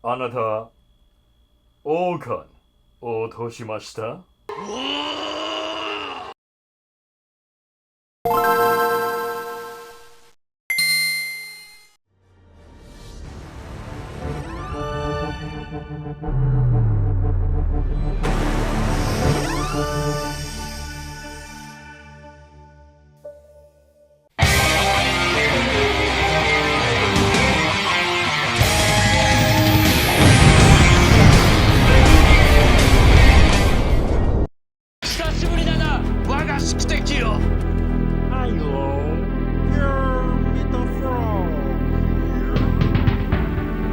あなた、王冠、落としました？久しぶりだな、我が宿敵よ。Hello, you're Mr. Frog.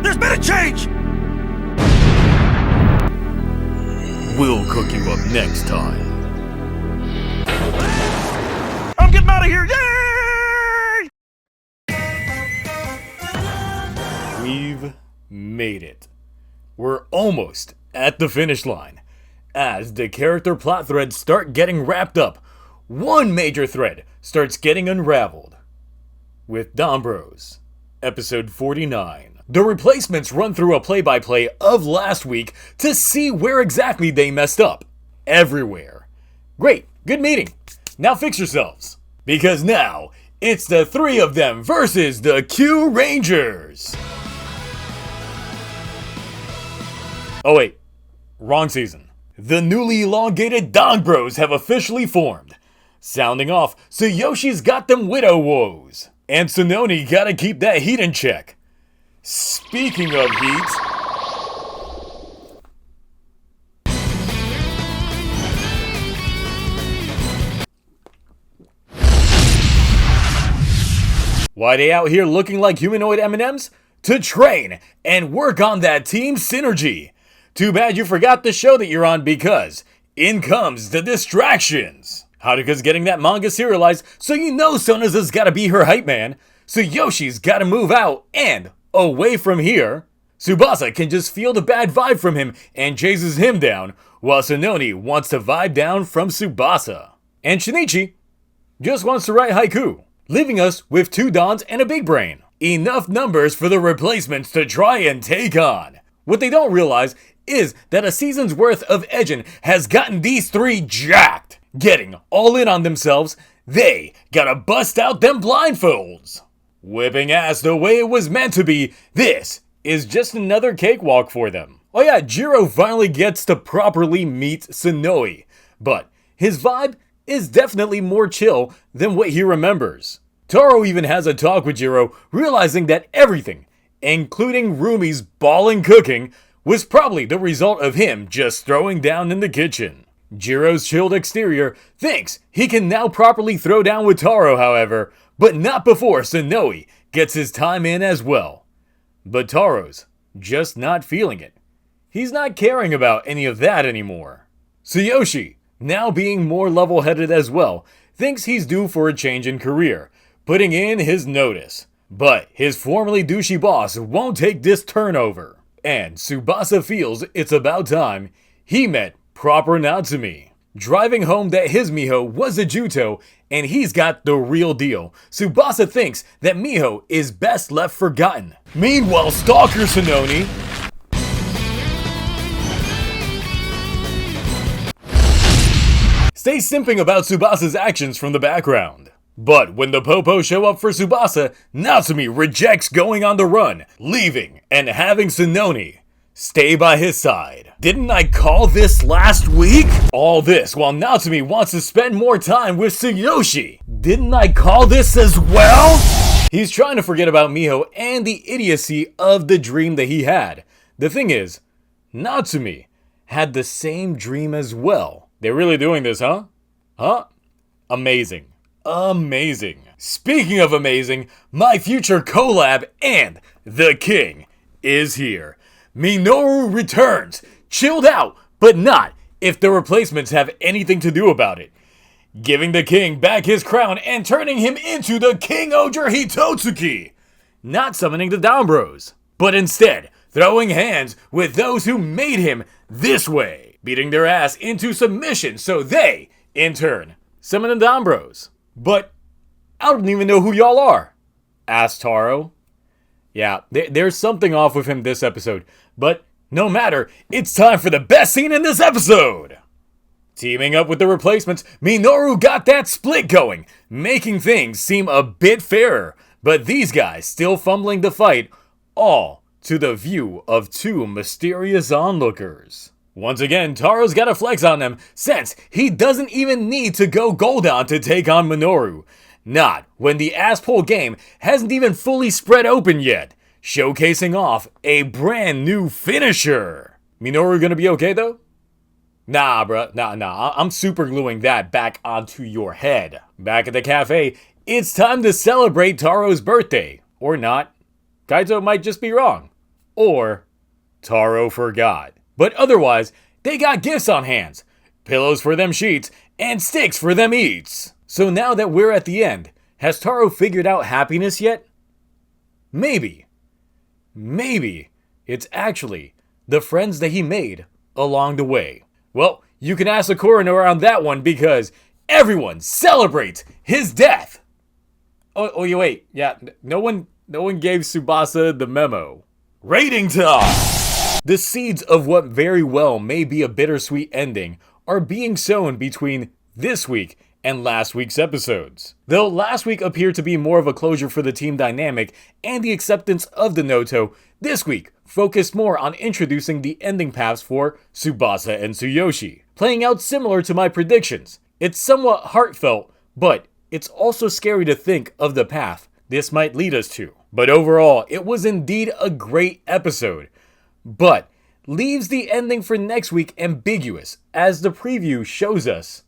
There's been a change! We'll cook you up next time. I'm getting out of here! Yay! We've made it. We're almost at the finish line. As the character plot threads start getting wrapped up, one major thread starts getting unraveled. With DonBros, episode 49. The replacements run through a play-by-play of last week to see where exactly they messed up. Everywhere. Great, good meeting. Now fix yourselves. Because now, it's the three of them versus the Q Rangers. Oh wait, wrong season. The newly elongated DonBros have officially formed. Sounding off, Tsuyoshi's got them widow woes. And Tsunoni gotta keep that heat in check. Speaking of heat... Why they out here looking like humanoid M&Ms? To train and work on that team synergy. Too bad you forgot the show that you're on because in comes the distractions. Haruka's getting that manga serialized, so you know Sonaza's gotta be her hype man. Tsuyoshi's gotta move out and away from here. Tsubasa can just feel the bad vibe from him and chases him down, while Tsunoni wants to vibe down from Tsubasa. And Shinichi just wants to write haiku, leaving us with two Dons and a big brain. Enough numbers for the replacements to try and take on. What they don't realize is that a season's worth of edging has gotten these three jacked. Getting all in on themselves, they gotta bust out them blindfolds. Whipping ass the way it was meant to be, this is just another cakewalk for them. Oh yeah, Jiro finally gets to properly meet Tsunoi, but his vibe is definitely more chill than what he remembers. Taro even has a talk with Jiro, realizing that everything, including Rumi's ballin' cooking, was probably the result of him just throwing down in the kitchen. Jiro's chilled exterior thinks he can now properly throw down with Taro, however, but not before Tsunoi gets his time in as well. But Taro's just not feeling it. He's not caring about any of that anymore. Tsuyoshi, now being more level-headed as well, thinks he's due for a change in career, putting in his notice. But his formerly douchey boss won't take this turnover. And Tsubasa feels it's about time he met proper Natsumi. Driving home that his Miho was a Juto and he's got the real deal, Tsubasa thinks that Miho is best left forgotten. Meanwhile, Stalker Tsunoni stays simping about Tsubasa's actions from the background. But when the Popo show up for Tsubasa, Natsumi rejects going on the run, leaving, and having Tsunoni stay by his side. Didn't I call this last week? All this while Natsumi wants to spend more time with Tsuyoshi. Didn't I call this as well? He's trying to forget about Miho and the idiocy of the dream that he had. The thing is, Natsumi had the same dream as well. They're really doing this, huh? Huh? Amazing. Amazing. Speaking of amazing, my future collab and the king is here. Minoru returns, chilled out, but not if the replacements have anything to do about it. Giving the king back his crown and turning him into the King Oger Hitotsuki. Not summoning the DonBros, but instead throwing hands with those who made him this way. Beating their ass into submission so they, in turn, summon the DonBros. But I don't even know who y'all are, asked Taro. Yeah, there's something off with him this episode, but no matter, it's time for the best scene in this episode! Teaming up with the replacements, Minoru got that split going, making things seem a bit fairer, but these guys still fumbling the fight, all to the view of two mysterious onlookers. Once again, Taro's got a flex on them, since he doesn't even need to go gold on to take on Minoru. Not when the Asshole game hasn't even fully spread open yet, showcasing off a brand new finisher. Minoru gonna be okay though? Nah, bruh, nah. I'm super gluing that back onto your head. Back at the cafe, it's time to celebrate Taro's birthday. Or not. Kaito might just be wrong. Or Taro forgot. But otherwise, they got gifts on hands. Pillows for them sheets, and sticks for them eats. So now that we're at the end, has Taro figured out happiness yet? Maybe. Maybe it's actually the friends that he made along the way. Well, you can ask the coroner on that one because everyone celebrates his death. Oh, you wait. Yeah, no one gave Tsubasa the memo. Rating time! The seeds of what very well may be a bittersweet ending are being sown between this week and last week's episodes. Though last week appeared to be more of a closure for the team dynamic and the acceptance of the Noto, this week focused more on introducing the ending paths for Tsubasa and Tsuyoshi, playing out similar to my predictions. It's somewhat heartfelt, but it's also scary to think of the path this might lead us to. But overall, it was indeed a great episode, but leaves the ending for next week ambiguous, as the preview shows us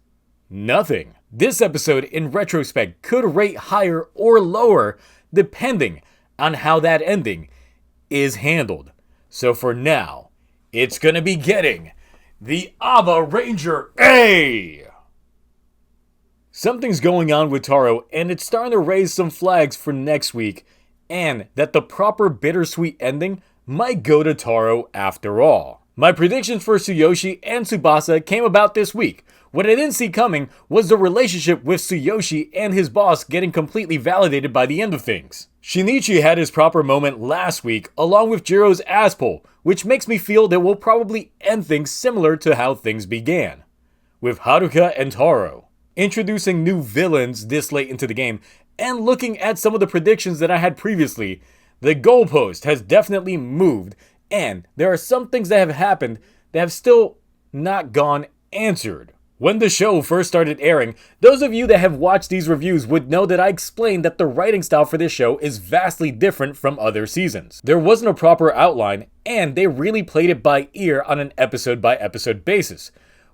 nothing. This episode, in retrospect, could rate higher or lower depending on how that ending is handled. So for now, it's gonna be getting the Ava Ranger A! Something's going on with Taro, and it's starting to raise some flags for next week, and that the proper bittersweet ending might go to Taro after all. My predictions for Tsuyoshi and Tsubasa came about this week. What I didn't see coming was the relationship with Tsuyoshi and his boss getting completely validated by the end of things. Shinichi had his proper moment last week along with Jiro's ass pull, which makes me feel that we'll probably end things similar to how things began, with Haruka and Taro. Introducing new villains this late into the game, and looking at some of the predictions that I had previously, the goalpost has definitely moved, and there are some things that have happened that have still not gone answered. When the show first started airing, those of you that have watched these reviews would know that I explained that the writing style for this show is vastly different from other seasons. There wasn't a proper outline, and they really played it by ear on an episode-by-episode basis,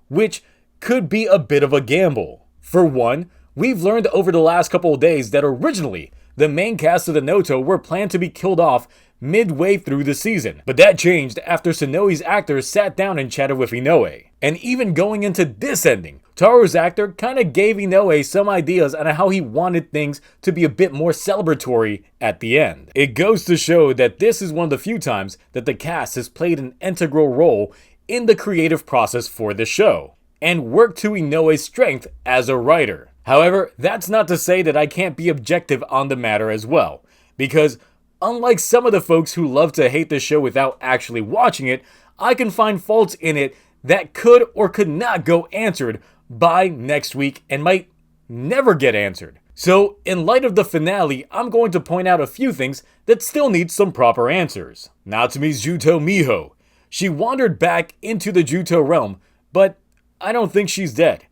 which could be a bit of a gamble. For one, we've learned over the last couple of days that originally, the main cast of the Noto were planned to be killed off midway through the season, but that changed after Sonoi's actors sat down and chatted with Inoue. And even going into this ending, Taro's actor kinda gave Inoue some ideas on how he wanted things to be a bit more celebratory at the end. It goes to show that this is one of the few times that the cast has played an integral role in the creative process for the show, and worked to Inoue's strength as a writer. However, that's not to say that I can't be objective on the matter as well, because unlike some of the folks who love to hate the show without actually watching it, I can find faults in it that could or could not go answered by next week and might never get answered. So, in light of the finale, I'm going to point out a few things that still need some proper answers. Natsumi's Juto Miho. She wandered back into the Juto realm, but I don't think she's dead.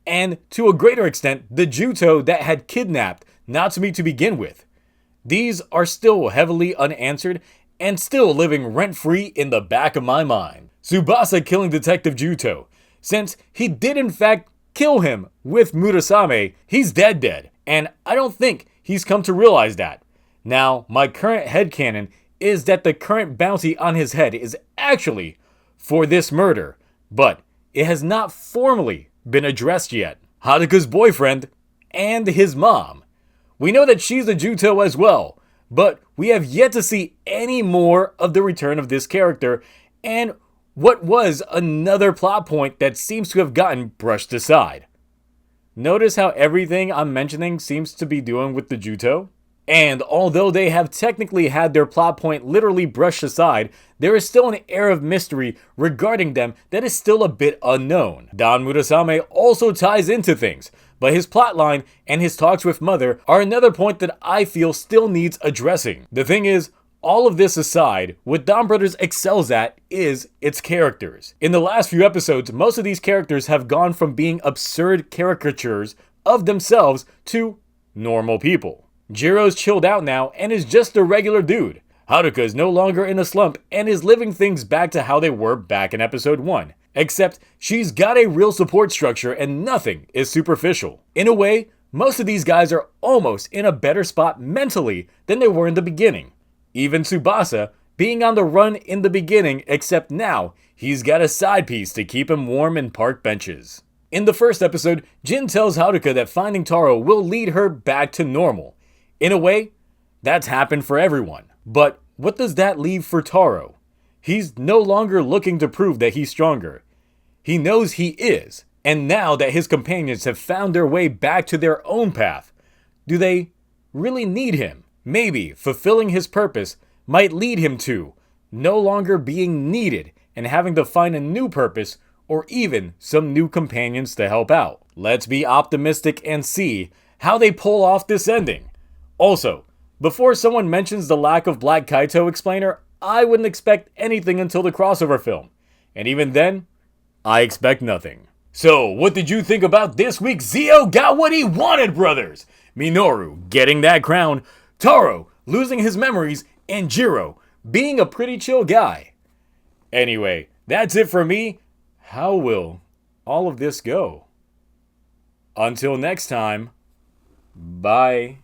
And to a greater extent, the Juto that had kidnapped Natsumi to begin with. These are still heavily unanswered and still living rent-free in the back of my mind. Tsubasa killing Detective Juto. Since he did in fact kill him with Murasame, he's dead. And I don't think he's come to realize that. Now, my current headcanon is that the current bounty on his head is actually for this murder, but it has not formally been addressed yet. Haruka's boyfriend and his mom. We know that she's a Juto as well, but we have yet to see any more of the return of this character and what was another plot point that seems to have gotten brushed aside. Notice how everything I'm mentioning seems to be doing with the Juto? And although they have technically had their plot point literally brushed aside, there is still an air of mystery regarding them that is still a bit unknown. Don Murasame also ties into things, but his plotline and his talks with Mother are another point that I feel still needs addressing. The thing is, all of this aside, what DonBrothers excels at is its characters. In the last few episodes, most of these characters have gone from being absurd caricatures of themselves to normal people. Jiro's chilled out now and is just a regular dude. Haruka is no longer in a slump and is living things back to how they were back in episode 1. Except she's got a real support structure and nothing is superficial. In a way, most of these guys are almost in a better spot mentally than they were in the beginning. Even Tsubasa being on the run in the beginning, except now he's got a side piece to keep him warm in park benches. In the first episode, Jin tells Haruka that finding Taro will lead her back to normal. In a way, that's happened for everyone. But what does that leave for Taro? He's no longer looking to prove that he's stronger. He knows he is, and now that his companions have found their way back to their own path, do they really need him? Maybe fulfilling his purpose might lead him to no longer being needed and having to find a new purpose or even some new companions to help out. Let's be optimistic and see how they pull off this ending. Also, before someone mentions the lack of Black Kaito explainer, I wouldn't expect anything until the crossover film. And even then, I expect nothing. So, what did you think about this week's Zio got what he wanted, brothers? Minoru getting that crown, Taro losing his memories, and Jiro being a pretty chill guy. Anyway, that's it for me. How will all of this go? Until next time, bye.